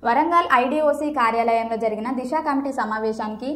Warangal IDOC కార్యాలయంలో జరిగిన దిశ committee సమావేశానికి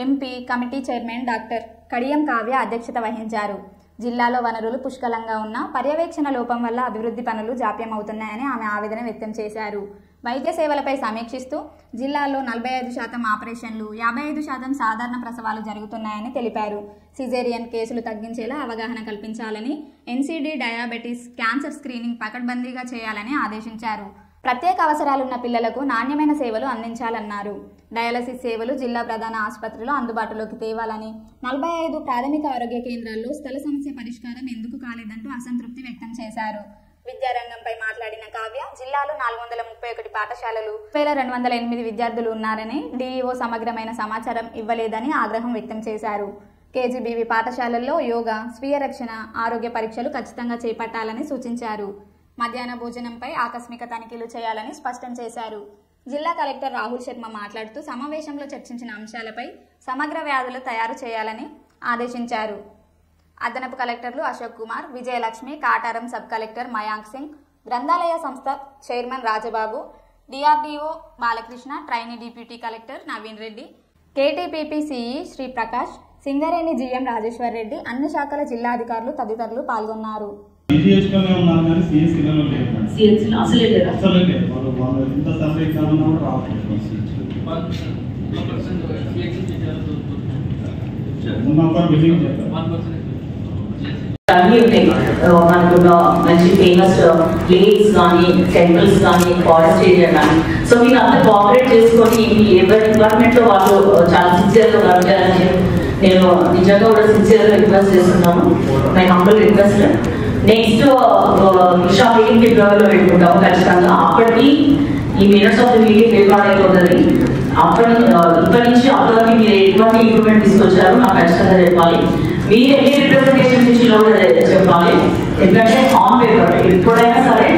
MP committee chairman doctor Kadiyam Kavya అధ్యక్షత వహించారు. జిల్లాలో వనరులు పుష్కలంగా ఉన్న పర్యవేక్షణ లోపం వల్ల అభివృద్ధి పనులు జాప్యం అవుతున్నాయని ఆమె ఆవేదన వ్యక్తం చేశారు. వైద్య సేవలపై సమీక్షిస్తూ జిల్లాలో 45% ఆపరేషన్లు, 55% సాధారణ ప్రసవాలు జరుగుతున్నాయని తెలిపారు. సిజేరియన్ కేసులు తగ్గించేలా అవగాహన కల్పించాలని, ఎన్సీడీ, డయాబెటీస్, క్యాన్సర్ స్క్రీనింగ్ పకడ్బందీగా చేయాలని ఆదేశించారు. ప్రత్యేక అవసరాలున్న పిల్లలకు నాణ్యమైన సేవలు అందించాలన్నారు. డయాలసిస్ సేవలు జిల్లా ప్రధాన ఆసుపత్రిలో అందుబాటులోకి తేవాలని, 45 ప్రాథమిక ఆరోగ్య కేంద్రాల్లో స్థల సమస్య పరిష్కారం ఎందుకు కాలేదంటూ అసంతృప్తి వ్యక్తం చేశారు. విద్యారంగంపై మాట్లాడిన కావ్య, జిల్లాలో 431 పాఠశాలలు, 1208 విద్యార్థులు ఉన్నారని, డీఈఓ సమగ్రమైన సమాచారం ఇవ్వలేదని ఆగ్రహం వ్యక్తం చేశారు. కేజీబీవీ పాఠశాలల్లో యోగా, స్వీయ రక్షణ, ఆరోగ్య పరీక్షలు ఖచ్చితంగా చేపట్టాలని సూచించారు. మధ్యాహ్న భోజనంపై ఆకస్మిక తనిఖీలు చేయాలని స్పష్టం చేశారు. జిల్లా కలెక్టర్ రాహుల్ శర్మ మాట్లాడుతూ సమావేశంలో చర్చించిన అంశాలపై సమగ్ర వ్యాధులు తయారు చేయాలని ఆదేశించారు. అదనపు కలెక్టర్లు అశోక్ కుమార్, విజయలక్ష్మి, కాటారం సబ్ కలెక్టర్ మయాంక్ సింగ్, గ్రంథాలయ సంస్థ chairman Rajababu, DRDO Balakrishna, trainee deputy collector Naveen Reddy, KTPP CE Sri Prakash, Singareni GM Rajeshwar Reddy, అన్ని శాఖల జిల్లా అధికారులు తదితరులు పాల్గొన్నారు. మనకున్న మంచి ఫేమస్ ప్లేస్ కానీ, టెంపుల్స్ కానీ, ఫారెస్ట్ ఏరియా కానీ, సో మీరు అంతా కోఆపరేట్ చేసుకొని ఎవరి డిపార్ట్మెంట్లో వాళ్ళు చాలా సిన్సియర్గా వర్క్ చేయాలని నేను నిజంగా కూడా సిన్సియర్గా రిక్వెస్ట్ చేస్తున్నాను. My humble request. Next Isha meeting ఫిబ్రవరిలో పెట్టుకుంటాము ఖచ్చితంగా. అప్పటికి ఈ minutes of the meeting record అయిపోతుంది. ఇప్పటి నుంచి అప్పటికి మీరు ఎటువంటి ఇంప్రూవ్మెంట్ తీసుకొచ్చారో నాకు ఖచ్చితంగా చెప్పాలి. మీరు ఎన్ని రిప్రజెంటేషన్స్ ఇచ్చినా కూడా చెప్పాలి. ఎందుకంటే ఆన్ పేపర్ ఎప్పుడైనా సరే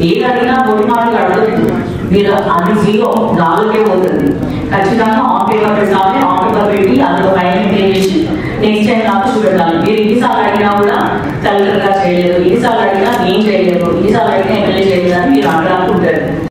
ఏది అడిగినా మొదటి మాటలు అడగలేదు. మీరు అది 0 4కే పోతుంది. ఖచ్చితంగా ఆన్ పేపర్ పెట్టాలి. ఆన్ పేపర్ పెట్టి అందులో పైన చేసి నెక్స్ట్ టైం నాకు చూపెట్టాలి. మీరు ఇన్నిసార్లు అడిగినా కూడా కలెక్టర్గా చేయలేదు, ఇన్నిసార్లు అడిగినా నేను చేయలేదు, ఇన్నిసార్లు అడిగినా ఎమ్మెల్యే చేయలేదు అని మీరు అనుకుంటారు.